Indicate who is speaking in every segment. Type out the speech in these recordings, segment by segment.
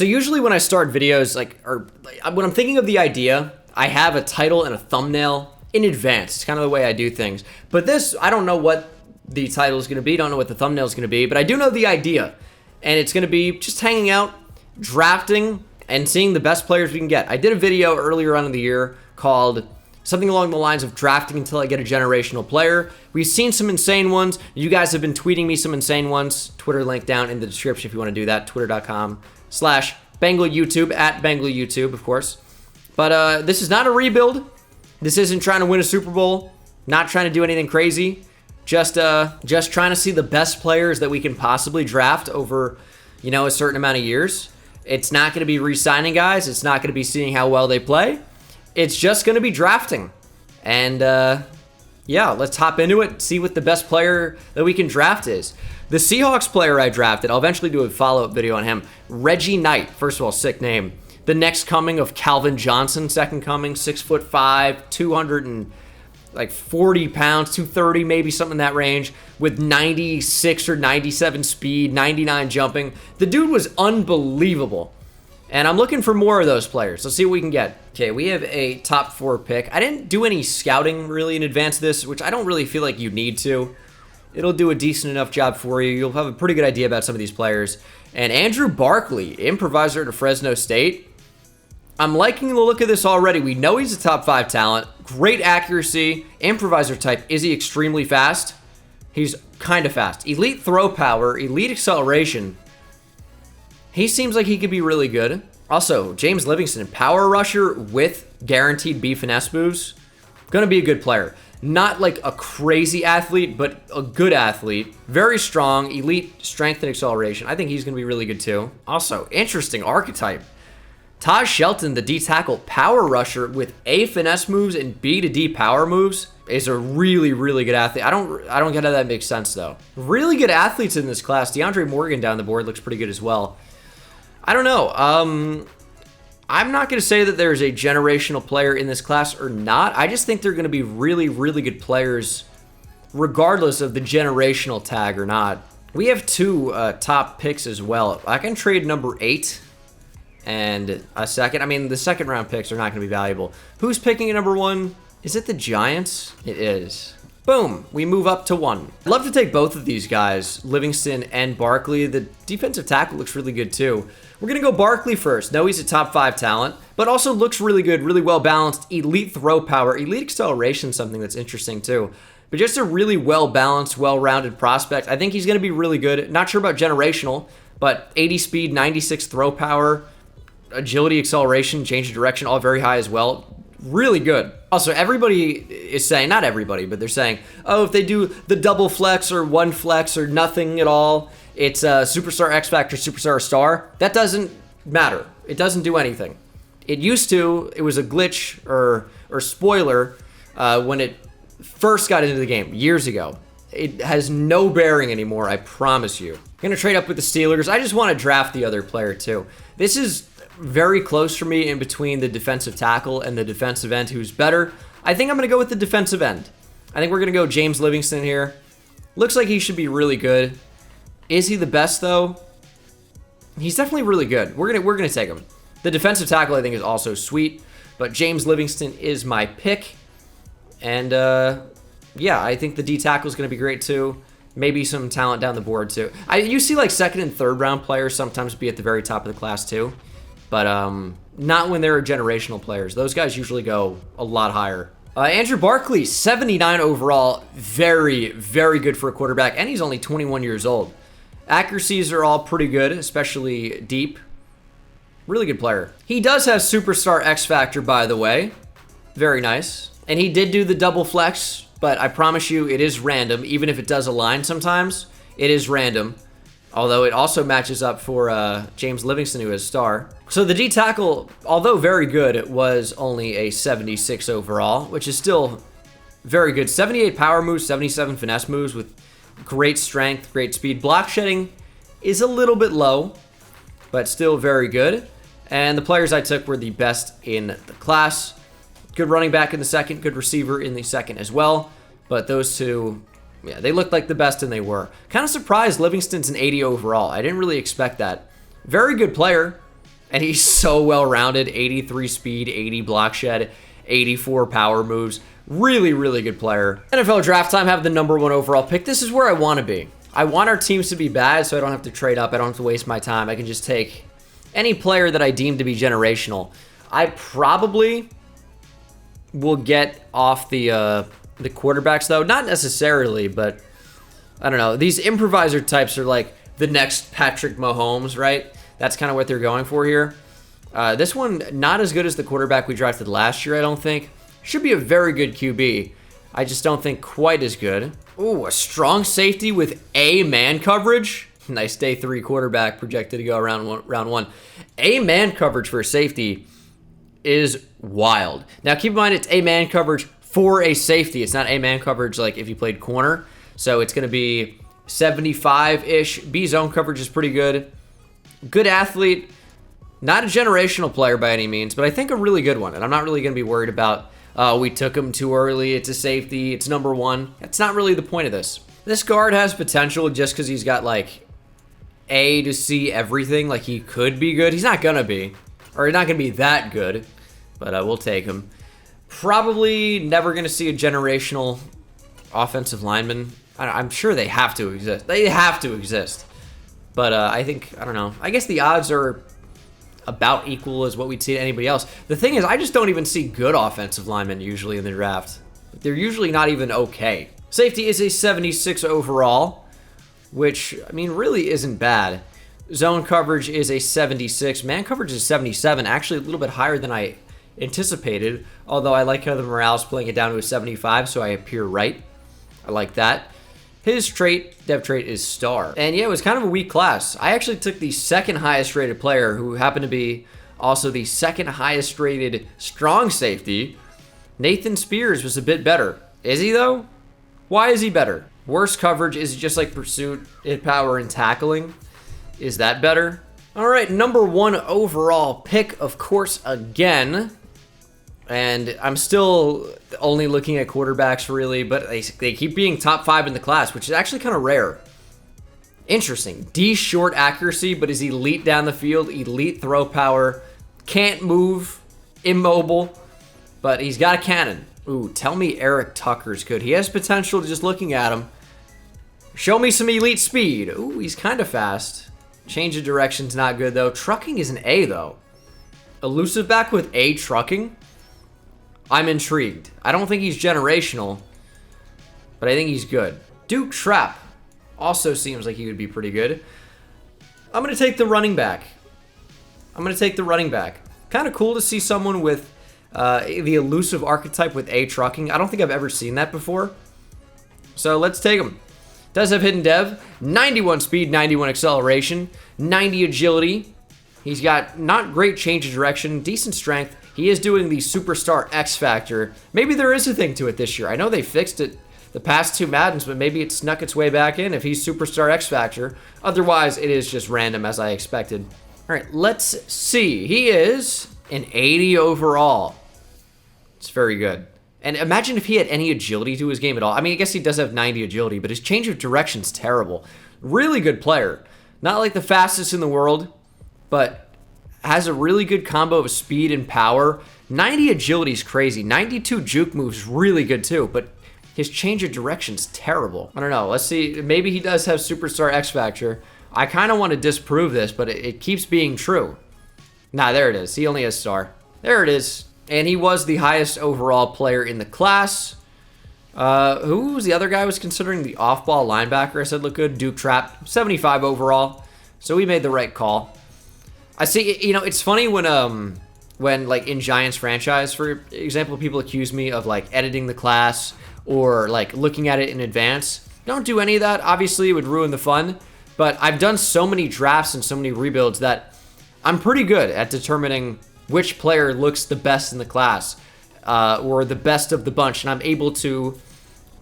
Speaker 1: So usually when I start videos, when I'm thinking of the idea, I have a title and a thumbnail in advance. It's kind of the way I do things. But this, I don't know what the title is going to be. Don't know what the thumbnail is going to be. But I do know the idea. And it's going to be just hanging out, drafting, and seeing the best players we can get. I did a video earlier on in the year called something along the lines of drafting until I get a generational player. We've seen some insane ones. You guys have been tweeting me some insane ones. Twitter link down in the description if you want to do that. Twitter.com/BengalYouTube, at BengalYouTube, of course. But this is not a rebuild. This isn't trying to win a Super Bowl. Not trying to do anything crazy. Just trying to see the best players that we can possibly draft over, a certain amount of years. It's not going to be re-signing guys. It's not going to be seeing how well they play. It's just going to be drafting. And, yeah, let's hop into it, see what the best player that we can draft is. The Seahawks player I drafted, I'll eventually do a follow-up video on him. Reggie Knight, first of all, sick name. The next coming of Calvin Johnson, second coming, 6'5", 240 pounds, 230 maybe, something in that range, with 96 or 97 speed, 99 jumping. The dude was unbelievable. And I'm looking for more of those players. Let's see what we can get. Okay, we have a top 4 pick. I didn't do any scouting really in advance of this, which I don't really feel like you need to. It'll do a decent enough job for you. You'll have a pretty good idea about some of these players. And Andrew Barkley, improviser to Fresno State. I'm liking the look of this already. We know he's a top 5 talent. Great accuracy. Improviser type. Is he extremely fast? He's kind of fast. Elite throw power. Elite acceleration. He seems like he could be really good. Also, James Livingston, power rusher with guaranteed B finesse moves. Gonna be a good player. Not like a crazy athlete, but a good athlete. Very strong. Elite strength and acceleration. I think he's gonna be really good too. Also, interesting archetype. Taj Shelton, the D tackle, power rusher with A finesse moves and B to D power moves, is a really, really good athlete. I don't get how that makes sense though. Really good athletes in this class. DeAndre Morgan down the board looks pretty good as well. I don't know. I'm not going to say that there's a generational player in this class or not. I just think they're going to be really, really good players regardless of the generational tag or not. We have 2 top picks as well. I can trade number 8 and a second. I mean, the second round picks are not going to be valuable. Who's picking at number 1? Is it the Giants? It is. Boom, we move up to 1. I'd love to take both of these guys, Livingston and Barkley. The defensive tackle looks really good too. We're going to go Barkley first. No, he's a top 5 talent, but also looks really good, really well balanced. Elite throw power, elite acceleration, something that's interesting too. But just a really well balanced, well-rounded prospect. I think he's going to be really good. Not sure about generational, but 80 speed, 96 throw power, agility, acceleration, change of direction, all very high as well. Really good. Also, everybody is saying, not everybody, but they're saying, oh, if they do the double flex or one flex or nothing at all, it's a superstar X Factor, superstar star. That doesn't matter. It doesn't do anything. It used to. It was a glitch or spoiler when it first got into the game years ago. It has no bearing anymore, I promise you. I'm going to trade up with the Steelers. I just want to draft the other player too. This is very close for me in between the defensive tackle and the defensive end. Who's better? I think I'm going to go with the defensive end. I think we're going to go James Livingston here. Looks like he should be really good. Is he the best though? He's definitely really good. We're gonna take him. The defensive tackle I think is also sweet, but James Livingston is my pick. And yeah, I think the D tackle is going to be great too. Maybe some talent down the board too. You see like second and third round players sometimes be at the very top of the class too. But not when they're generational players. Those guys usually go a lot higher. Andrew Barkley, 79 overall. Very, very good for a quarterback. And he's only 21 years old. Accuracies are all pretty good, especially deep. Really good player. He does have superstar X Factor, by the way. Very nice. And he did do the double flex, but I promise you it is random. Even if it does align sometimes, it is random. Although it also matches up for James Livingston, who is star. So the D tackle, although very good, was only a 76 overall, which is still very good. 78 power moves, 77 finesse moves with great strength, great speed. Block shedding is a little bit low, but still very good. And the players I took were the best in the class. Good running back in the second, good receiver in the second as well. But those two, yeah, they looked like the best, and they were. Kind of surprised Livingston's an 80 overall. I didn't really expect that. Very good player. And he's so well-rounded. 83 speed, 80 block shed, 84 power moves. Really, really good player. NFL draft time, have the #1 overall pick. This is where I want to be. I want our teams to be bad so I don't have to trade up. I don't have to waste my time. I can just take any player that I deem to be generational. I probably will get off the quarterbacks, though. Not necessarily, but I don't know. These improviser types are like the next Patrick Mahomes, right? That's kind of what they're going for here. This one, not as good as the quarterback we drafted last year, I don't think. Should be a very good QB. I just don't think quite as good. Ooh, a strong safety with A man coverage. Nice day 3 quarterback projected to go round one. A man coverage for a safety is wild. Now keep in mind it's A man coverage for a safety. It's not A man coverage like if you played corner. So it's going to be 75-ish. B zone coverage is pretty good. Good athlete. Not a generational player by any means, but I think a really good one. And I'm not really going to be worried about, we took him too early. It's a safety. It's #1. That's not really the point of this. This guard has potential just because he's got like A to C everything. Like he could be good. He's not going to be. Or he's not going to be that good. But we'll take him. Probably never going to see a generational offensive lineman. I'm sure they have to exist. They have to exist. But I think, I don't know. I guess the odds are about equal as what we'd see to anybody else. The thing is, I just don't even see good offensive linemen usually in the draft. They're usually not even okay. Safety is a 76 overall, which, I mean, really isn't bad. Zone coverage is a 76. Man coverage is 77, actually a little bit higher than I anticipated, although I like how the morale's playing it down to a 75, so I appear right. I like that. His trait, dev trait, is star. And yeah, it was kind of a weak class. I actually took the second highest rated player, who happened to be also the second highest rated strong safety. Nathan Spears was a bit better. Is he though? Why is he better? Worse coverage, is it just like pursuit, hit power, and tackling? Is that better? All right, #1 overall pick, of course, again. And I'm still only looking at quarterbacks, really, but they keep being top 5 in the class, which is actually kind of rare. Interesting. D short accuracy, but is elite down the field, elite throw power, can't move, immobile, but he's got a cannon. Ooh, tell me Eric Tucker's good. He has potential just looking at him. Show me some elite speed. Ooh, he's kind of fast. Change of direction's not good, though. Trucking is an A, though. Elusive back with A trucking? I'm intrigued. I don't think he's generational, but I think he's good. Duke Trapp also seems like he would be pretty good. I'm going to take the running back. Kind of cool to see someone with the elusive archetype with A trucking. I don't think I've ever seen that before. So let's take him. Does have hidden dev. 91 speed, 91 acceleration, 90 agility. He's got not great change of direction, decent strength. He is doing the Superstar X Factor. Maybe there is a thing to it this year. I know they fixed it the past 2 Maddens, but maybe it snuck its way back in if he's Superstar X Factor. Otherwise, it is just random as I expected. All right, let's see. He is an 80 overall. It's very good. And imagine if he had any agility to his game at all. I mean, I guess he does have 90 agility, but his change of direction's terrible. Really good player. Not like the fastest in the world, but has a really good combo of speed and power. 90 agility is crazy. 92 juke moves really good too, but his change of direction's terrible. I don't know. Let's see. Maybe he does have Superstar X Factor. I kind of want to disprove this, but it keeps being true. Nah, there it is. He only has star. There it is. And he was the highest overall player in the class. Who was the other guy I was considering? The off-ball linebacker I said looked good. Duke Trapp, 75 overall. So we made the right call. I see, you know, it's funny when like in Giants franchise, for example, people accuse me of like editing the class or like looking at it in advance. Don't do any of that. Obviously, it would ruin the fun. But I've done so many drafts and so many rebuilds that I'm pretty good at determining which player looks the best in the class or the best of the bunch. And I'm able to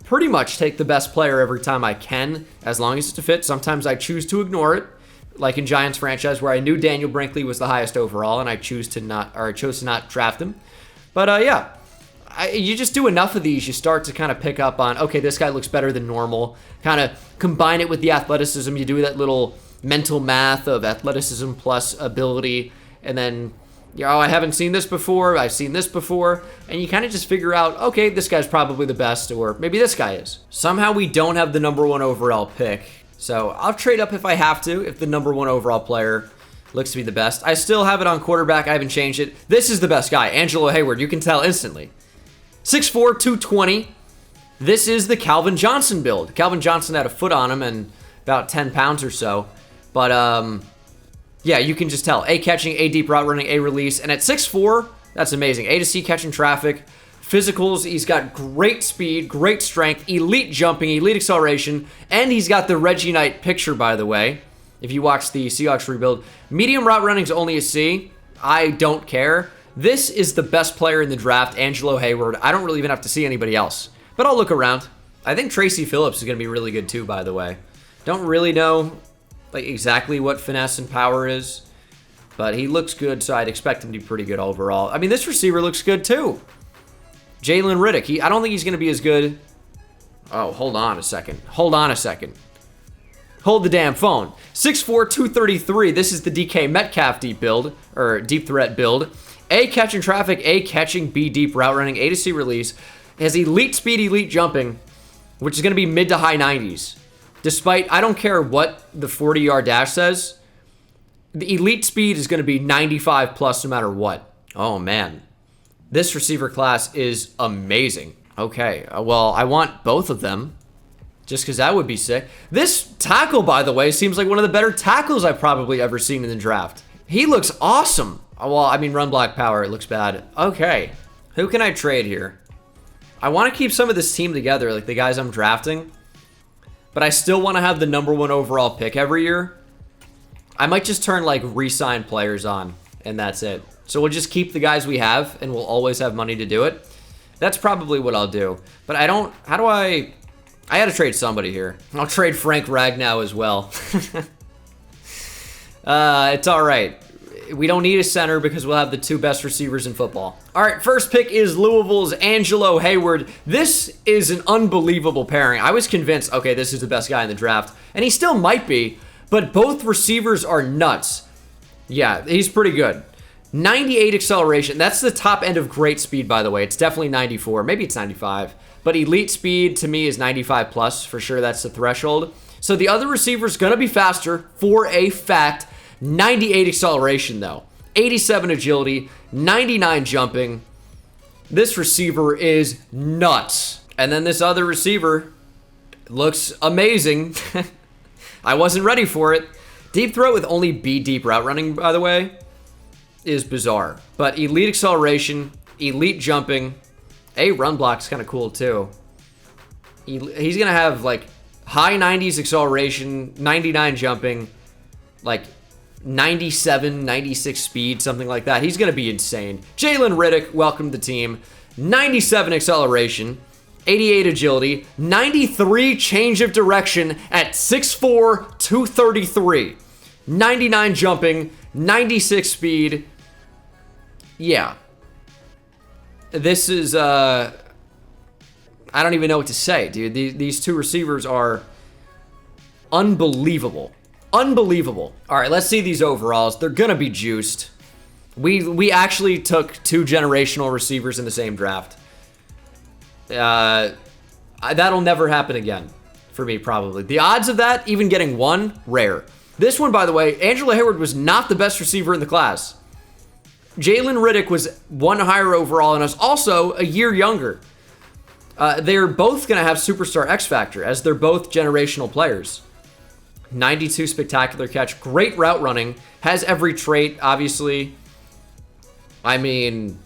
Speaker 1: pretty much take the best player every time I can, as long as it's a fit. Sometimes I choose to ignore it. Like in Giants franchise, where I knew Daniel Brinkley was the highest overall, and I chose to not draft him. But yeah, you just do enough of these, you start to kind of pick up on, okay, this guy looks better than normal. Kind of combine it with the athleticism. You do that little mental math of athleticism plus ability, and then, I haven't seen this before, I've seen this before, and you kind of just figure out, okay, this guy's probably the best, or maybe this guy is. Somehow we don't have the number 1 overall pick, so I'll trade up if I have to, if the number 1 overall player looks to be the best. I still have it on quarterback, I haven't changed it. This is the best guy, Angelo Hayward, you can tell instantly. 6'4", 220. This is the Calvin Johnson build. Calvin Johnson had a foot on him and about 10 pounds or so. But, yeah, you can just tell. A catching, A deep route running, A release. And at 6'4", that's amazing. A to C catching traffic. Physicals, he's got great speed, great strength, elite jumping, elite acceleration. And he's got the Reggie Knight picture, by the way, if you watch the Seahawks rebuild. Medium route running is only a C. I don't care. This is the best player in the draft, Angelo Hayward. I don't really even have to see anybody else. But I'll look around. I think Tracy Phillips is going to be really good too, by the way. Don't really know exactly what finesse and power is, but he looks good, so I'd expect him to be pretty good overall. I mean, this receiver looks good too. Jalen Riddick. I don't think he's going to be as good. Oh, hold on a second. Hold the damn phone. 6'4", 233. This is the DK Metcalf deep build, or deep threat build. A catching traffic, A catching, B deep route running, A to C release. Has elite speed, elite jumping, which is going to be mid to high 90s. Despite, I don't care what the 40-yard dash says, the elite speed is going to be 95 plus no matter what. Oh, man. This receiver class is amazing. Okay, well, I want both of them, just because that would be sick. This tackle, by the way, seems like one of the better tackles I've probably ever seen in the draft. He looks awesome. Well, I mean, run block power, it looks bad. Okay, who can I trade here? I want to keep some of this team together, like the guys I'm drafting, but I still want to have the number 1 overall pick every year. I might just turn like re-sign players on, and that's it. So we'll just keep the guys we have, and we'll always have money to do it. That's probably what I'll do. But I don't, I gotta trade somebody here. I'll trade Frank Ragnow as well. It's all right. We don't need a center because we'll have the 2 best receivers in football. All right, first pick is Louisville's Angelo Hayward. This is an unbelievable pairing. I was convinced, okay, this is the best guy in the draft, and he still might be, but both receivers are nuts. Yeah, he's pretty good. 98 acceleration. That's the top end of great speed, by the way. It's definitely 94. Maybe it's 95. But elite speed, to me, is 95 plus. For sure, that's the threshold. So the other receiver's going to be faster for a fact. 98 acceleration, though. 87 agility. 99 jumping. This receiver is nuts. And then this other receiver looks amazing. I wasn't ready for it. Deep throw with only B deep route running, by the way, is bizarre. But elite acceleration, elite jumping. A run block's kind of cool, too. He's going to have, like, high 90s acceleration, 99 jumping, like 97, 96 speed, something like that. He's going to be insane. Jalen Riddick, welcome to the team. 97 acceleration, 88 agility, 93 change of direction at 6'4", 233. 99 jumping, 96 speed. Yeah. This is, I don't even know what to say, dude. These 2 receivers are unbelievable. Unbelievable. All right, let's see these overalls. They're going to be juiced. We actually took 2 generational receivers in the same draft. That'll never happen again for me, probably. The odds of that, even getting 1, rare. This one, by the way, Angelo Hayward was not the best receiver in the class. Jalen Riddick was 1 higher overall and was also a year younger. They're both going to have superstar X Factor, as they're both generational players. 92 spectacular catch, great route running, has every trait, obviously. I mean,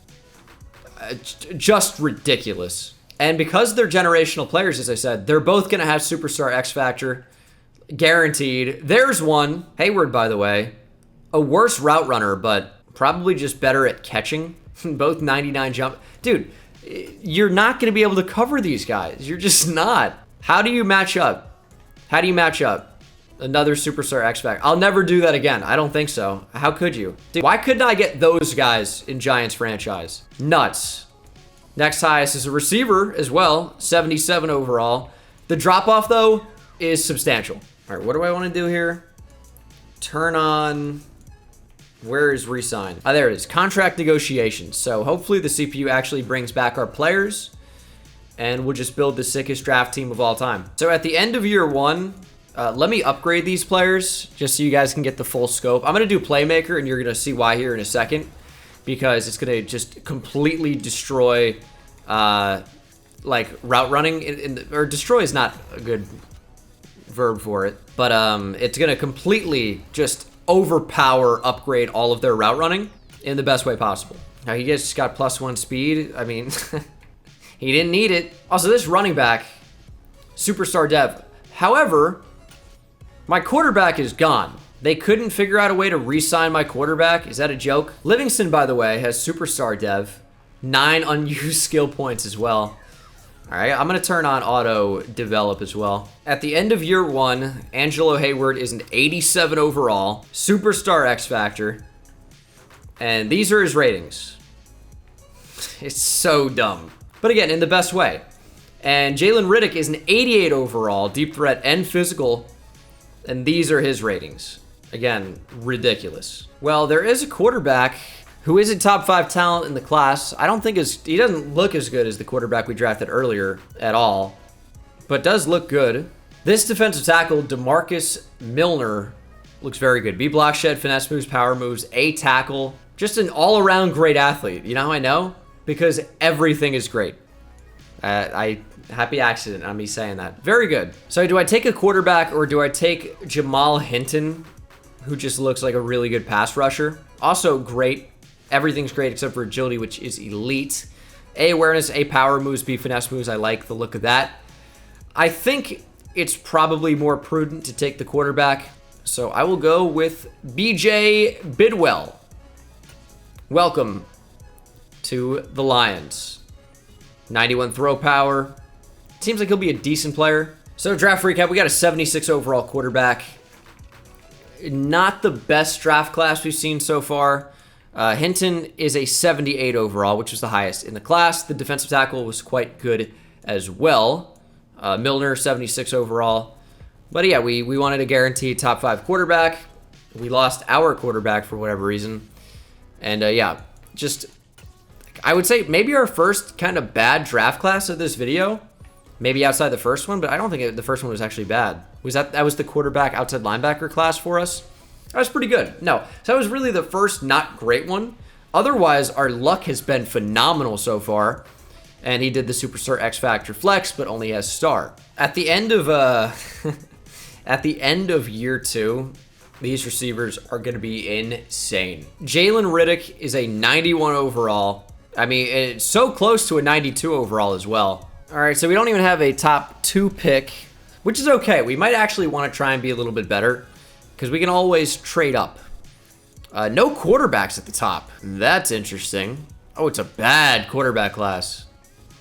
Speaker 1: just ridiculous. And because they're generational players, as I said, they're both going to have superstar X Factor, guaranteed. There's one, Hayward, by the way, a worse route runner, but probably just better at catching. Both 99 jump. Dude, you're not going to be able to cover these guys. You're just not. How do you match up? How do you match up? Another superstar X Factor. I'll never do that again. I don't think so. How could you? Dude, why couldn't I get those guys in Giants franchise? Nuts. Next highest is a receiver as well. 77 overall. The drop-off, though, is substantial. All right, what do I want to do here? Turn on Where is resign? Oh, there it is. Contract negotiations. So hopefully the CPU actually brings back our players, and we'll just build the sickest draft team of all time. So at the end of year 1, let me upgrade these players just so you guys can get the full scope. I'm going to do playmaker, and you're going to see why here in a second, because it's going to just completely destroy like route running. Or destroy is not a good verb for it, but it's going to completely just overpower, upgrade all of their route running in the best way possible. Now he just got +1 speed. I mean, he didn't need it. Also, this running back, superstar dev. However, my quarterback is gone. They couldn't figure out a way to re-sign my quarterback. Is that a joke? Livingston, by the way, has superstar dev. 9 unused skill points as well. All right, I'm going to turn on auto develop as well. At the end of year 1, Angelo Hayward is an 87 overall, superstar X Factor, and these are his ratings. It's so dumb. But again, in the best way. And Jalen Riddick is an 88 overall, deep threat and physical, and these are his ratings. Again, ridiculous. Well, there is a quarterback who is a top 5 talent in the class. I don't think he doesn't look as good as the quarterback we drafted earlier at all, but does look good. This defensive tackle, DeMarcus Milner, looks very good. B block shed, finesse moves, power moves, A tackle. Just an all-around great athlete. You know how I know? Because everything is great. Happy accident on me saying that. Very good. So do I take a quarterback or do I take Jamal Hinton, who just looks like a really good pass rusher? Also great. Everything's great except for agility, which is elite. A awareness, A power moves, B finesse moves. I like the look of that. I think it's probably more prudent to take the quarterback. So I will go with BJ Bidwell. Welcome to the Lions. 91 throw power. Seems like he'll be a decent player. So draft recap, we got a 76 overall quarterback. Not the best draft class we've seen so far. Hinton is a 78 overall, which was the highest in the class. The defensive tackle was quite good as well. Milner, 76 overall. But yeah, we wanted a guaranteed top 5 quarterback. We lost our quarterback for whatever reason. And yeah, just, I would say maybe our first kind of bad draft class of this video. Maybe outside the first one, but I don't think the first one was actually bad. That was the quarterback outside linebacker class for us? That was pretty good. No, so that was really the first not great one. Otherwise, our luck has been phenomenal so far. And he did the Superstar X Factor Flex, but only has star. At the end of at the end of year 2, these receivers are going to be insane. Jalen Riddick is a 91 overall. I mean, it's so close to a 92 overall as well. All right, so we don't even have a top 2 pick, which is okay. We might actually want to try and be a little bit better because we can always trade up. No quarterbacks at the top. That's interesting. Oh, it's a bad quarterback class.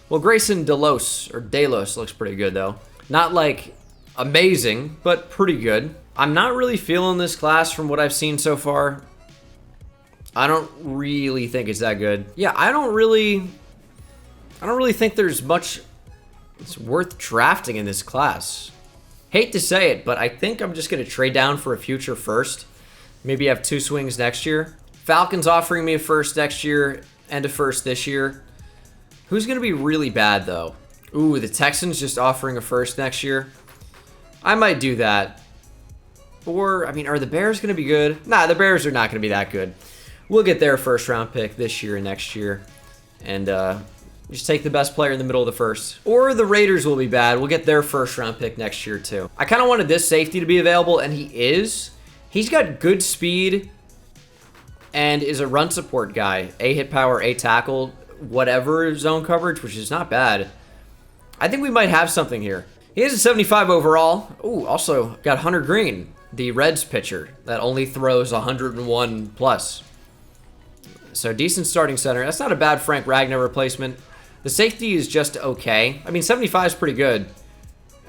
Speaker 1: Well, Grayson Delos looks pretty good, though. Not, like, amazing, but pretty good. I'm not really feeling this class from what I've seen so far. I don't really think it's that good. Yeah, I don't really think there's much it's worth drafting in this class. Hate to say it, but I think I'm just going to trade down for a future first. Maybe have 2 swings next year. Falcons offering me a first next year and a first this year. Who's going to be really bad, though? Ooh, the Texans just offering a first next year. I might do that. Or, I mean, are the Bears going to be good? Nah, the Bears are not going to be that good. We'll get their first round pick this year and next year. And just take the best player in the middle of the first. Or the Raiders will be bad. We'll get their first round pick next year, too. I kind of wanted this safety to be available, and he is. He's got good speed and is a run support guy. A hit power, A tackle, whatever zone coverage, which is not bad. I think we might have something here. He is a 75 overall. Ooh, also got Hunter Green, the Reds pitcher that only throws 101 plus. So decent starting center. That's not a bad Frank Ragnar replacement. The safety is just okay. I mean, 75 is pretty good.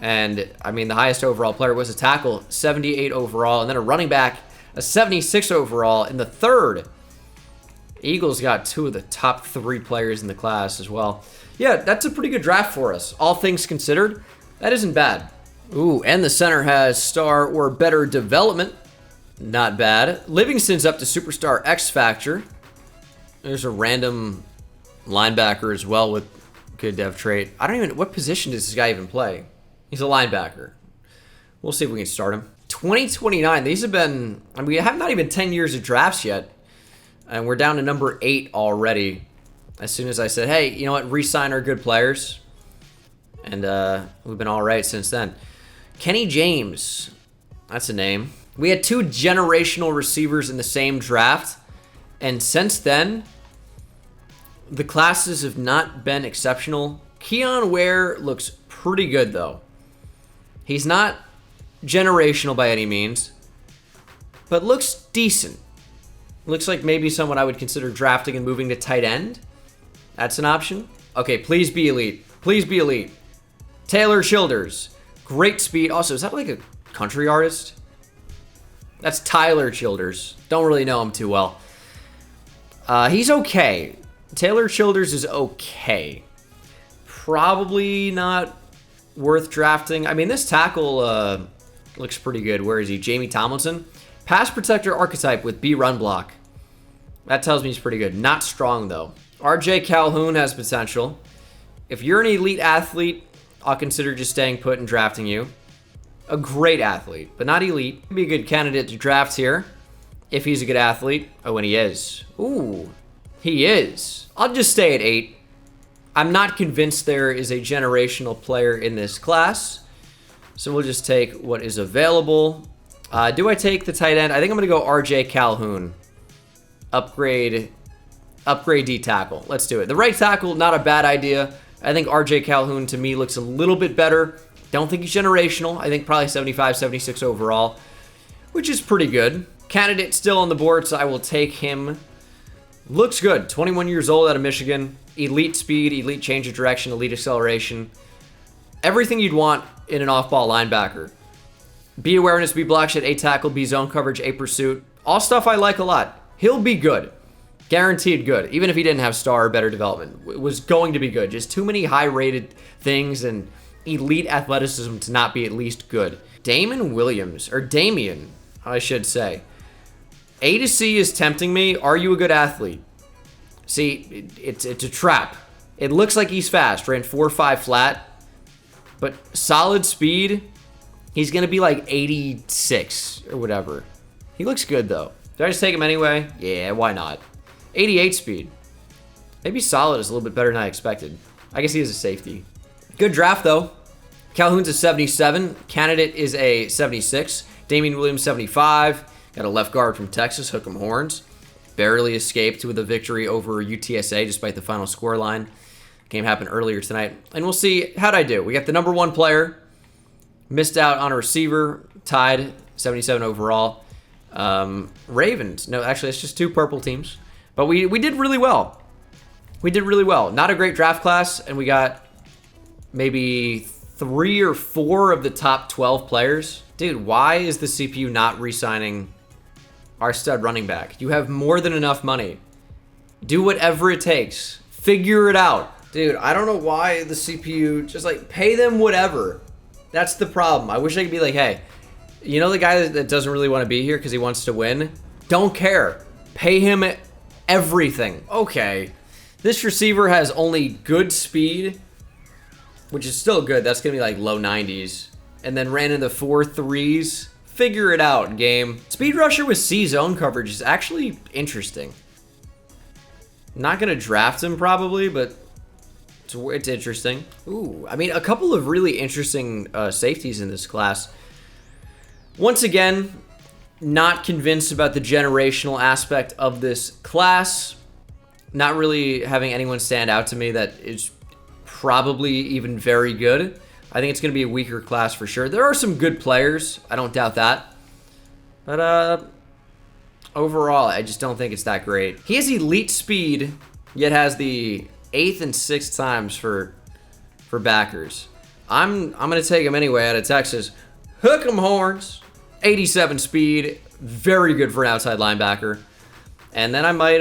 Speaker 1: And, I mean, the highest overall player was a tackle, 78 overall. And then a running back, a 76 overall in the third. Eagles got 2 of the top 3 players in the class as well. Yeah, that's a pretty good draft for us. All things considered, that isn't bad. Ooh, and the center has star or better development. Not bad. Livingston's up to Superstar X Factor. There's a random linebacker as well with good dev trait. I don't even... What position does this guy even play? He's a linebacker. We'll see if we can start him. 2029. These have been... I mean, we have not even 10 years of drafts yet. And we're down to number 8 already. As soon as I said, hey, you know what? Re-sign our good players. And we've been all right since then. Kenny James. That's a name. We had 2 generational receivers in the same draft. And since then, the classes have not been exceptional. Keon Ware looks pretty good, though. He's not generational by any means, but looks decent. Looks like maybe someone I would consider drafting and moving to tight end. That's an option. Okay, please be elite. Please be elite. Taylor Childers. Great speed. Also, is that like a country artist? That's Tyler Childers. Don't really know him too well. He's okay. Taylor Childers is okay. Probably not worth drafting. I mean, this tackle looks pretty good. Where is he? Jamie Tomlinson. Pass protector archetype with B run block. That tells me he's pretty good. Not strong, though. RJ Calhoun has potential. If you're an elite athlete, I'll consider just staying put and drafting you. A great athlete, but not elite. Be a good candidate to draft here. If he's a good athlete. Oh, and he is. Ooh, he is. I'll just stay at 8. I'm not convinced there is a generational player in this class. So we'll just take what is available. Do I take the tight end? I think I'm going to go RJ Calhoun. Upgrade D tackle. Let's do it. The right tackle, not a bad idea. I think RJ Calhoun to me looks a little bit better. Don't think he's generational. I think probably 75, 76 overall, which is pretty good. Candidate still on the board, so I will take him. Looks good. 21 years old out of Michigan. Elite speed, elite change of direction, elite acceleration. Everything you'd want in an off-ball linebacker. B awareness, B block shit, A tackle, B zone coverage, A pursuit. All stuff I like a lot. He'll be good. Guaranteed good. Even if he didn't have star or better development. It was going to be good. Just too many high-rated things and elite athleticism to not be at least good. Damon Williams, or Damian, I should say. A to C is tempting me. Are you a good athlete? See, it's a trap. It looks like he's fast. Ran 4.5 flat. But solid speed, he's going to be like 86 or whatever. He looks good, though. Did I just take him anyway? Yeah, why not? 88 speed. Maybe solid is a little bit better than I expected. I guess he is a safety. Good draft, though. Calhoun's a 77. Candidate is a 76. Damian Williams, 75. Got a left guard from Texas, Hook 'em Horns. Barely escaped with a victory over UTSA despite the final scoreline. Game happened earlier tonight. And we'll see how'd I do. We got the number 1 player. Missed out on a receiver. Tied, 77 overall. Ravens. No, actually, it's just 2 purple teams. But we did really well. We did really well. Not a great draft class, and we got maybe 3 or 4 of the top 12 players. Dude, why is the CPU not re-signing our stud running back? You have more than enough money. Do whatever it takes. Figure it out. Dude, I don't know why the CPU just like pay them whatever. That's the problem. I wish I could be like, hey, you know the guy that doesn't really want to be here because he wants to win? Don't care. Pay him everything. Okay. This receiver has only good speed, which is still good. That's going to be like low 90s. And then ran into 4.3s. Figure it out, game. Speed rusher with C zone coverage is actually interesting. Not going to draft him probably, but it's interesting. Ooh, I mean, a couple of really interesting safeties in this class. Once again, not convinced about the generational aspect of this class. Not really having anyone stand out to me that is probably even very good. I think it's going to be a weaker class for sure. There are some good players. I don't doubt that. But overall, I just don't think it's that great. He has elite speed, yet has the 8th and 6th times for backers. I'm going to take him anyway out of Texas. Hook 'em Horns. 87 speed. Very good for an outside linebacker. And then I might...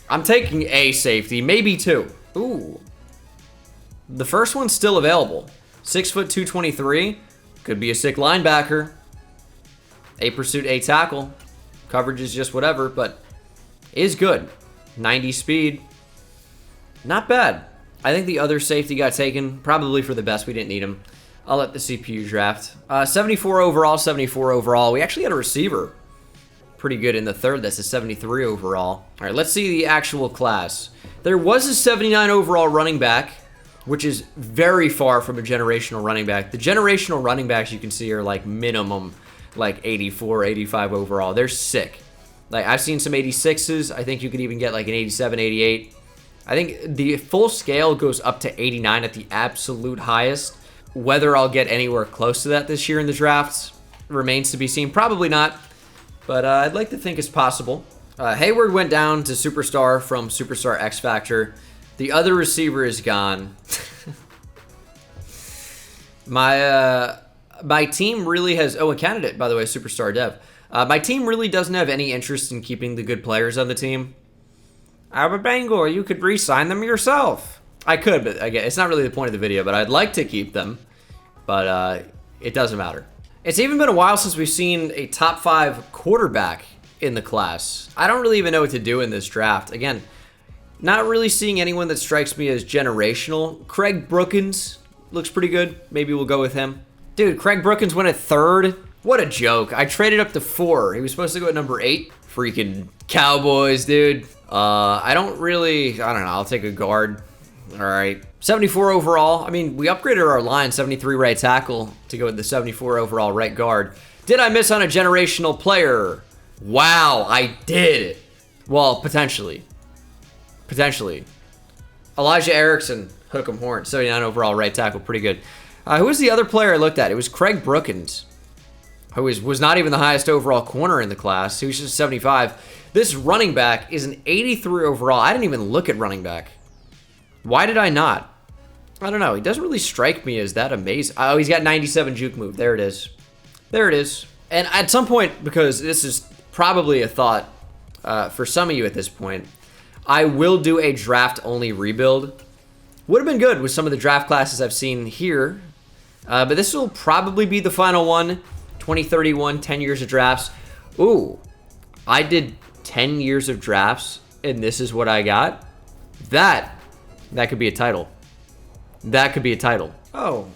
Speaker 1: I'm taking a safety. Maybe 2. Ooh. The first one's still available. 6', 223. Could be a sick linebacker. A pursuit, A tackle. Coverage is just whatever, but is good. 90 speed. Not bad. I think the other safety got taken, probably for the best. We didn't need him. I'll let the CPU draft. 74 overall, 74 overall. We actually had a receiver pretty good in the third. That's a 73 overall. All right, let's see the actual class. There was a 79 overall running back, which is very far from a generational running back. The generational running backs you can see are like minimum like 84, 85 overall. They're sick. Like I've seen some 86s. I think you could even get like an 87, 88. I think the full scale goes up to 89 at the absolute highest. Whether I'll get anywhere close to that this year in the drafts remains to be seen. Probably not, but I'd like to think it's possible. Hayward went down to Superstar from Superstar X Factor. The other receiver is gone. My team really has... Oh, a candidate, by the way, Superstar Dev. My team really doesn't have any interest in keeping the good players on the team. I'm a Bengal. You could re-sign them yourself. I could, but again, it's not really the point of the video, but I'd like to keep them. But it doesn't matter. It's even been a while since we've seen a top 5 quarterback in the class. I don't really even know what to do in this draft. Again, not really seeing anyone that strikes me as generational. Craig Brookins looks pretty good. Maybe we'll go with him. Dude, Craig Brookins went at 3rd. What a joke. I traded up to 4. He was supposed to go at number 8. Freaking Cowboys, dude. I don't know. I'll take a guard. All right. 74 overall. I mean, we upgraded our line, 73 right tackle to go with the 74 overall right guard. Did I miss on a generational player? Wow, I did. Well, potentially. Potentially. Elijah Erickson, hook 'em horn, 79 overall right tackle, pretty good. Who was the other player I looked at? It was Craig Brookins, who was not even the highest overall corner in the class. He was just 75. This running back is an 83 overall. I didn't even look at running back. Why did I not? I don't know. He doesn't really strike me as that amazing. Oh, he's got 97 juke move. There it is. There it is. And at some point, because this is probably a thought for some of you at this point, I will do a draft-only rebuild. Would have been good with some of the draft classes I've seen here. But this will probably be the final one. 2031, 10 years of drafts. Ooh, I did 10 years of drafts, and this is what I got. That could be a title. That could be a title. Oh,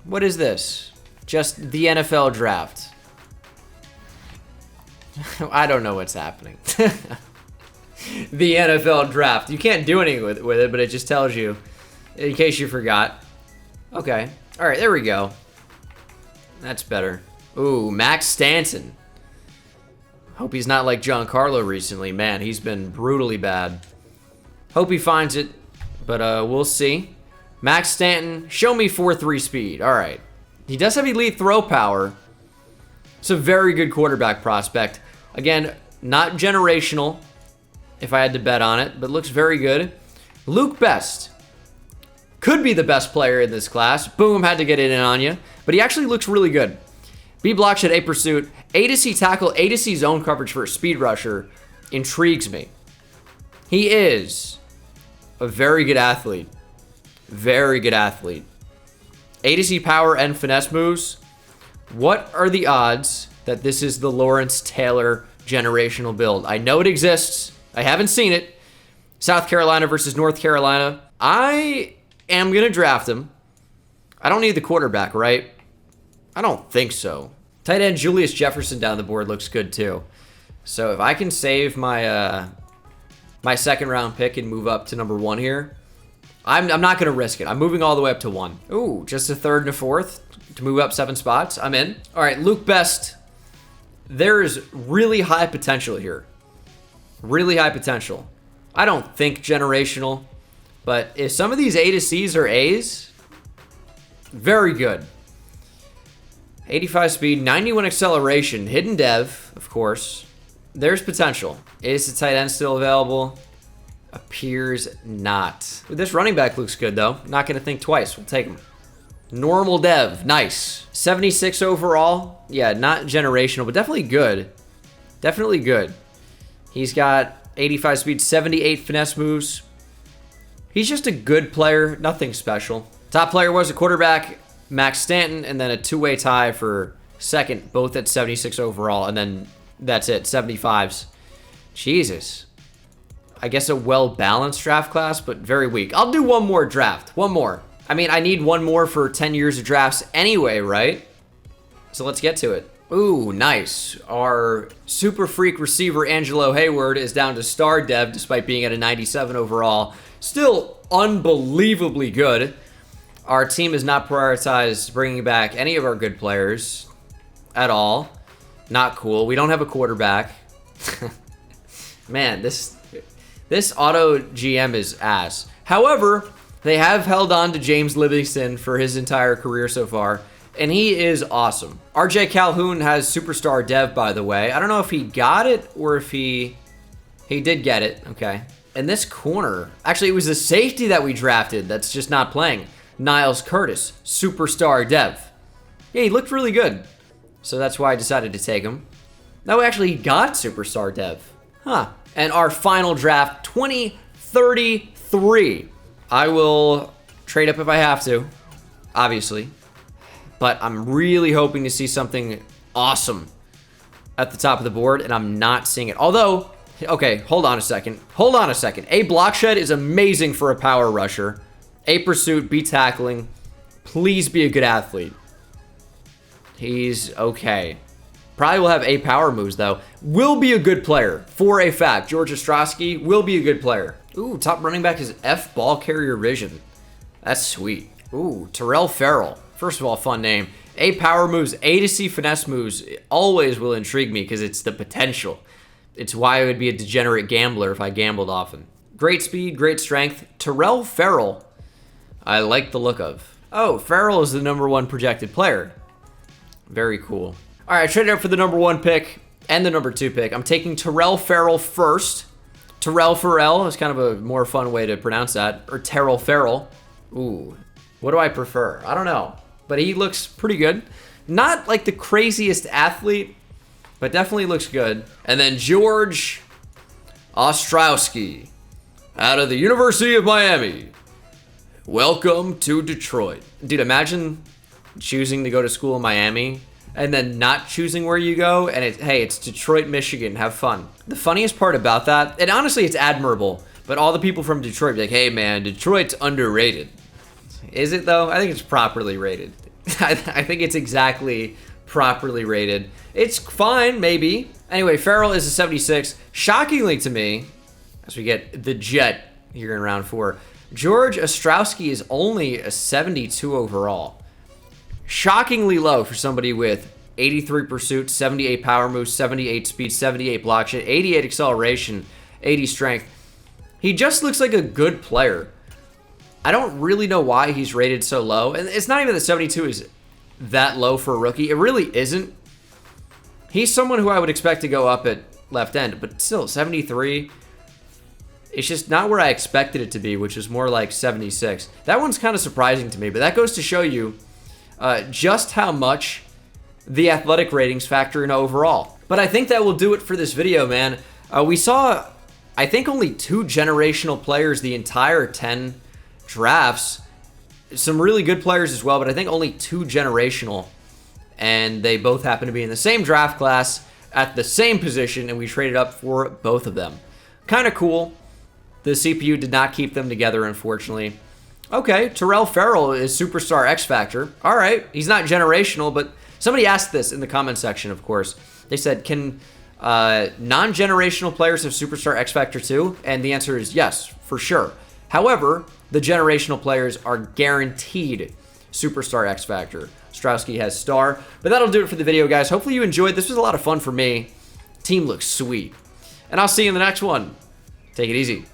Speaker 1: what is this? Just the NFL draft. I don't know what's happening. The NFL draft. You can't do anything with it, but it just tells you, in case you forgot. Okay. All right, there we go. That's better. Ooh, Max Stanton. Hope he's not like Giancarlo recently. Man, he's been brutally bad. Hope he finds it, but we'll see. Max Stanton, show me 4.3 speed. All right. He does have elite throw power. It's a very good quarterback prospect. Again, not generational, if I had to bet on it, but looks very good. Luke Best. Could be the best player in this class. Boom, had to get it in on you. But he actually looks really good. B blocks at A pursuit. A to C tackle, A to C zone coverage for a speed rusher intrigues me. He is a very good athlete. Very good athlete. A to C power and finesse moves. What are the odds that this is the Lawrence Taylor generational build? I know it exists. I haven't seen it. South Carolina versus North Carolina. I am going to draft him. I don't need the quarterback, right? I don't think so. Tight end Julius Jefferson down the board looks good too. So if I can save my my second round pick and move up to number 1 here, I'm not going to risk it. I'm moving all the way up to 1. Ooh, just a 3rd and a 4th to move up 7 spots. I'm in. All right, Luke Best. There is really high potential here. Really high potential. I don't think generational, but if some of these A to C's are A's, very good. 85 speed, 91 acceleration, hidden dev, of course. There's potential. Is the tight end still available? Appears not. This running back looks good, though. Not going to think twice. We'll take him. Normal dev. Nice. 76 overall. Yeah, not generational, but definitely good. Definitely good. He's got 85 speed, 78 finesse moves. He's just a good player. Nothing special. Top player was a quarterback, Max Stanton, and then a 2-way tie for second, both at 76 overall, and then that's it, 75s. Jesus. I guess a well-balanced draft class, but very weak. I'll do one more draft. One more. I mean, I need one more for 10 years of drafts anyway, right? So let's get to it. Ooh, nice. Our super freak receiver, Angelo Hayward, is down to star dev despite being at a 97 overall. Still unbelievably good. Our team has not prioritized bringing back any of our good players at all. Not cool. We don't have a quarterback. Man, this auto GM is ass. However, they have held on to James Livingston for his entire career so far, and he is awesome. RJ Calhoun has superstar dev, by the way. I don't know if he got it or if he did get it. Okay. And this corner, actually, it was a safety that we drafted that's just not playing. Niles Curtis, superstar dev. Yeah, he looked really good. So that's why I decided to take him. No, actually, he got superstar dev. Huh. And our final draft, 2033. I will trade up if I have to, obviously. But I'm really hoping to see something awesome at the top of the board, and I'm not seeing it. Although, okay, hold on a second. Hold on a second. A block shed is amazing for a power rusher. A pursuit, B tackling. Please be a good athlete. He's okay. Probably will have A power moves, though. Will be a good player, for a fact. George Ostrowski will be a good player. Ooh, top running back is F ball carrier vision. That's sweet. Ooh, Terrell Farrell. First of all, fun name. A power moves, A to C finesse moves always will intrigue me because it's the potential. It's why I would be a degenerate gambler if I gambled often. Great speed, great strength. Terrell Farrell, I like the look of. Oh, Farrell is the #1 projected player. Very cool. All right, I traded up for the #1 pick and the #2 pick. I'm taking Terrell Farrell first. Terrell Farrell is kind of a more fun way to pronounce that. Or Terrell Farrell. Ooh, what do I prefer? I don't know. But he looks pretty good. Not like the craziest athlete, but definitely looks good. And then George Ostrowski out of the University of Miami. Welcome to Detroit. Dude, imagine choosing to go to school in Miami and then not choosing where you go, and it's Detroit, Michigan, have fun. The funniest part about that, and honestly it's admirable, but all the people from Detroit be like, hey man, Detroit's underrated. Is it though? I think it's properly rated. I think it's exactly properly rated. It's fine, maybe. Anyway, Farrell is a 76. Shockingly to me, as we get the Jet here in round 4, George Ostrowski is only a 72 overall. Shockingly low for somebody with 83 pursuit, 78 power moves, 78 speed, 78 block shot, 88 acceleration, 80 strength. He just looks like a good player. I don't really know why he's rated so low. And it's not even that 72 is that low for a rookie. It really isn't. He's someone who I would expect to go up at left end, but still, 73. It's just not where I expected it to be, which is more like 76. That one's kind of surprising to me, but that goes to show you just how much the athletic ratings factor in overall. But I think that will do it for this video, man. We saw, I think, only 2 generational players the entire 10 drafts. Some really good players as well, but I think only 2 generational. And they both happen to be in the same draft class at the same position, and we traded up for both of them. Kind of cool. The CPU did not keep them together, unfortunately. Okay, Terrell Farrell is Superstar X Factor. All right, he's not generational, but somebody asked this in the comment section, of course. They said, can non-generational players have Superstar X Factor too? And the answer is yes, for sure. However, the generational players are guaranteed Superstar X Factor. Ostrowski has star. But that'll do it for the video, guys. Hopefully you enjoyed. This was a lot of fun for me. Team looks sweet. And I'll see you in the next one. Take it easy.